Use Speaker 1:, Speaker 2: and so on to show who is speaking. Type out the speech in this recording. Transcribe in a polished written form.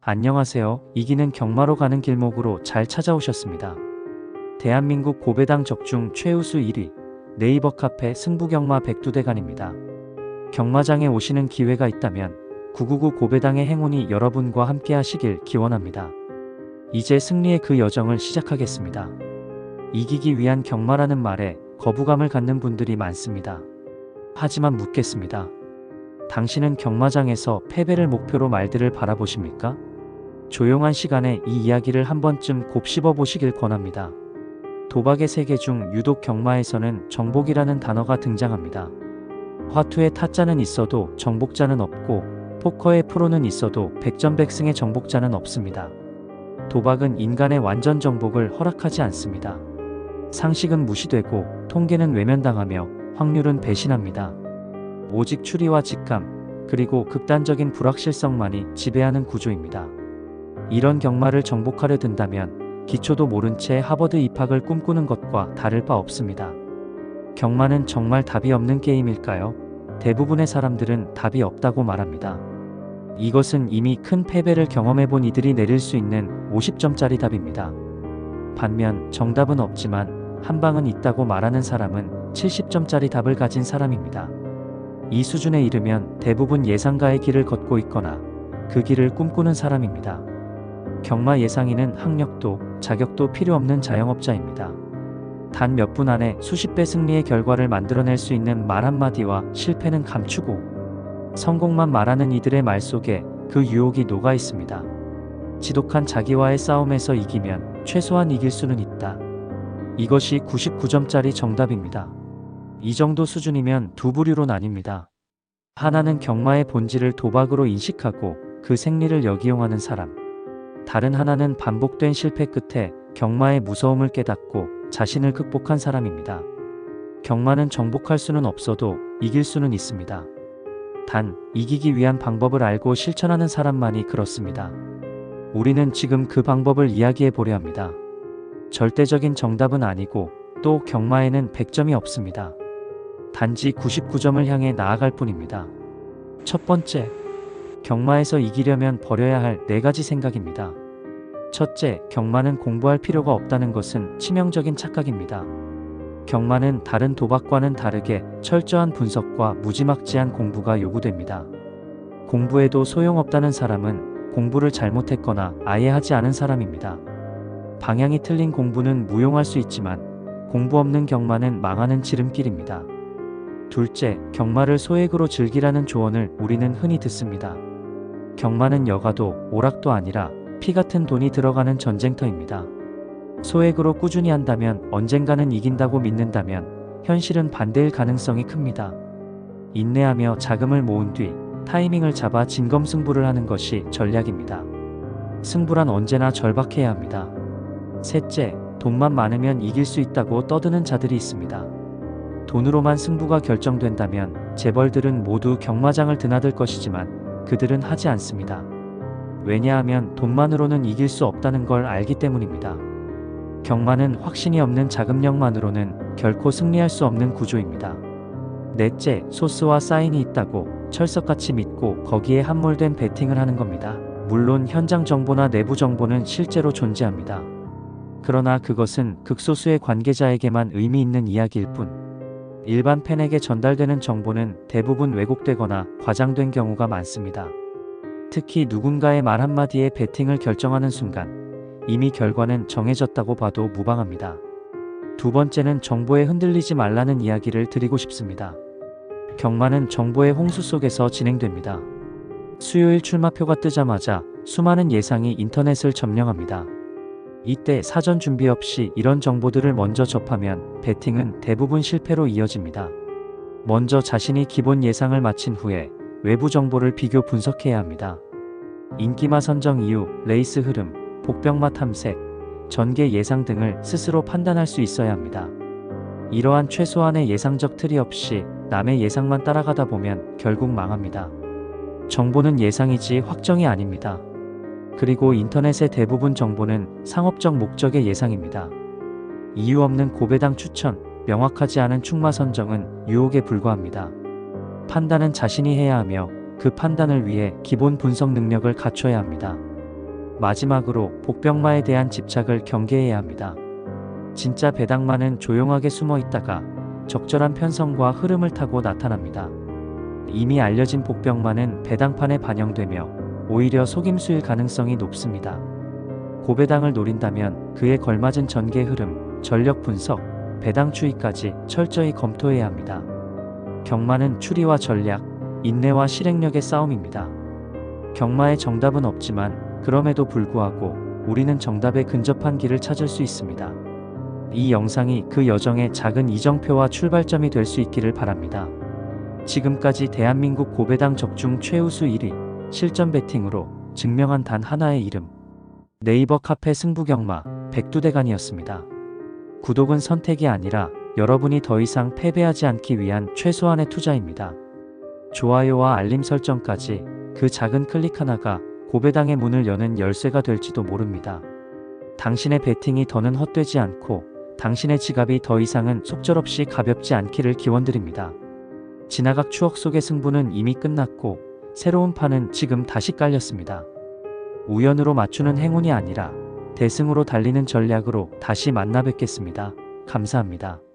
Speaker 1: 안녕하세요. 이기는 경마로 가는 길목으로 잘 찾아오셨습니다. 대한민국 고배당 적중 최우수 1위 네이버 카페 승부경마 백두대간입니다. 경마장에 오시는 기회가 있다면 999 고배당의 행운이 여러분과 함께 하시길 기원합니다. 이제 승리의 그 여정을 시작하겠습니다. 이기기 위한 경마라는 말에 거부감을 갖는 분들이 많습니다. 하지만 묻겠습니다. 당신은 경마장에서 패배를 목표로 말들을 바라보십니까? 조용한 시간에 이 이야기를 한 번쯤 곱씹어 보시길 권합니다. 도박의 세계 중 유독 경마에서는 정복이라는 단어가 등장합니다. 화투의 타짜는 있어도 정복자는 없고 포커의 프로는 있어도 백전백승의 정복자는 없습니다. 도박은 인간의 완전 정복을 허락하지 않습니다. 상식은 무시되고 통계는 외면당하며 확률은 배신합니다. 오직 추리와 직감, 그리고 극단적인 불확실성만이 지배하는 구조입니다. 이런 경마를 정복하려 든다면 기초도 모른 채 하버드 입학을 꿈꾸는 것과 다를 바 없습니다. 경마는 정말 답이 없는 게임일까요? 대부분의 사람들은 답이 없다고 말합니다. 이것은 이미 큰 패배를 경험해본 이들이 내릴 수 있는 50점짜리 답입니다. 반면 정답은 없지만 한 방은 있다고 말하는 사람은 70점짜리 답을 가진 사람입니다. 이 수준에 이르면 대부분 예상가의 길을 걷고 있거나 그 길을 꿈꾸는 사람입니다. 경마 예상인은 학력도 자격도 필요 없는 자영업자입니다. 단 몇 분 안에 수십 배 승리의 결과를 만들어낼 수 있는 말 한마디와 실패는 감추고 성공만 말하는 이들의 말 속에 그 유혹이 녹아 있습니다. 지독한 자기와의 싸움에서 이기면 최소한 이길 수는 있다. 이것이 99점짜리 정답입니다. 이 정도 수준이면 두 부류로 나뉩니다. 하나는 경마의 본질을 도박으로 인식하고 그 생리를 역이용하는 사람. 다른 하나는 반복된 실패 끝에 경마의 무서움을 깨닫고 자신을 극복한 사람입니다. 경마는 정복할 수는 없어도 이길 수는 있습니다. 단, 이기기 위한 방법을 알고 실천하는 사람만이 그렇습니다. 우리는 지금 그 방법을 이야기해 보려 합니다. 절대적인 정답은 아니고 또 경마에는 100점이 없습니다. 단지 99점을 향해 나아갈 뿐입니다. 첫 번째, 경마에서 이기려면 버려야 할 4가지 생각입니다. 첫째, 경마는 공부할 필요가 없다는 것은 치명적인 착각입니다. 경마는 다른 도박과는 다르게 철저한 분석과 무지막지한 공부가 요구됩니다. 공부해도 소용없다는 사람은 공부를 잘못했거나 아예 하지 않은 사람입니다. 방향이 틀린 공부는 무용할 수 있지만 공부 없는 경마는 망하는 지름길입니다. 둘째, 경마를 소액으로 즐기라는 조언을 우리는 흔히 듣습니다. 경마는 여가도 오락도 아니라 피 같은 돈이 들어가는 전쟁터입니다. 소액으로 꾸준히 한다면 언젠가는 이긴다고 믿는다면 현실은 반대일 가능성이 큽니다. 인내하며 자금을 모은 뒤 타이밍을 잡아 진검승부를 하는 것이 전략입니다. 승부란 언제나 절박해야 합니다. 셋째, 돈만 많으면 이길 수 있다고 떠드는 자들이 있습니다. 돈으로만 승부가 결정된다면 재벌들은 모두 경마장을 드나들 것이지만 그들은 하지 않습니다. 왜냐하면 돈만으로는 이길 수 없다는 걸 알기 때문입니다. 경마는 확신이 없는 자금력만으로는 결코 승리할 수 없는 구조입니다. 넷째, 소스와 사인이 있다고 철석같이 믿고 거기에 함몰된 베팅을 하는 겁니다. 물론 현장 정보나 내부 정보는 실제로 존재합니다. 그러나 그것은 극소수의 관계자에게만 의미 있는 이야기일 뿐. 일반 팬에게 전달되는 정보는 대부분 왜곡되거나 과장된 경우가 많습니다. 특히 누군가의 말 한마디에 베팅을 결정하는 순간 이미 결과는 정해졌다고 봐도 무방합니다. 두 번째는 정보에 흔들리지 말라는 이야기를 드리고 싶습니다. 경마는 정보의 홍수 속에서 진행됩니다. 수요일 출마표가 뜨자마자 수많은 예상이 인터넷을 점령합니다. 이때 사전 준비 없이 이런 정보들을 먼저 접하면 베팅은 대부분 실패로 이어집니다. 먼저 자신이 기본 예상을 마친 후에 외부 정보를 비교 분석해야 합니다. 인기마 선정 이유, 레이스 흐름, 복병마 탐색, 전개 예상 등을 스스로 판단할 수 있어야 합니다. 이러한 최소한의 예상적 틀이 없이 남의 예상만 따라가다 보면 결국 망합니다. 정보는 예상이지 확정이 아닙니다. 그리고 인터넷의 대부분 정보는 상업적 목적의 예상입니다. 이유 없는 고배당 추천, 명확하지 않은 축마 선정은 유혹에 불과합니다. 판단은 자신이 해야 하며 그 판단을 위해 기본 분석 능력을 갖춰야 합니다. 마지막으로 복병마에 대한 집착을 경계해야 합니다. 진짜 배당마는 조용하게 숨어 있다가 적절한 편성과 흐름을 타고 나타납니다. 이미 알려진 복병마는 배당판에 반영되며 오히려 속임수일 가능성이 높습니다. 고배당을 노린다면 그에 걸맞은 전개 흐름, 전력 분석, 배당 추이까지 철저히 검토해야 합니다. 경마는 추리와 전략, 인내와 실행력의 싸움입니다. 경마에 정답은 없지만 그럼에도 불구하고 우리는 정답에 근접한 길을 찾을 수 있습니다. 이 영상이 그 여정의 작은 이정표와 출발점이 될 수 있기를 바랍니다. 지금까지 대한민국 고배당 적중 최우수 1위, 실전 배팅으로 증명한 단 하나의 이름. 네이버 카페 승부경마 백두대간이었습니다. 구독은 선택이 아니라 여러분이 더 이상 패배하지 않기 위한 최소한의 투자입니다. 좋아요와 알림 설정까지 그 작은 클릭 하나가 고배당의 문을 여는 열쇠가 될지도 모릅니다. 당신의 배팅이 더는 헛되지 않고 당신의 지갑이 더 이상은 속절없이 가볍지 않기를 기원드립니다. 지나각 추억 속의 승부는 이미 끝났고 새로운 판은 지금 다시 깔렸습니다. 우연으로 맞추는 행운이 아니라 대승으로 달리는 전략으로 다시 만나 뵙겠습니다. 감사합니다.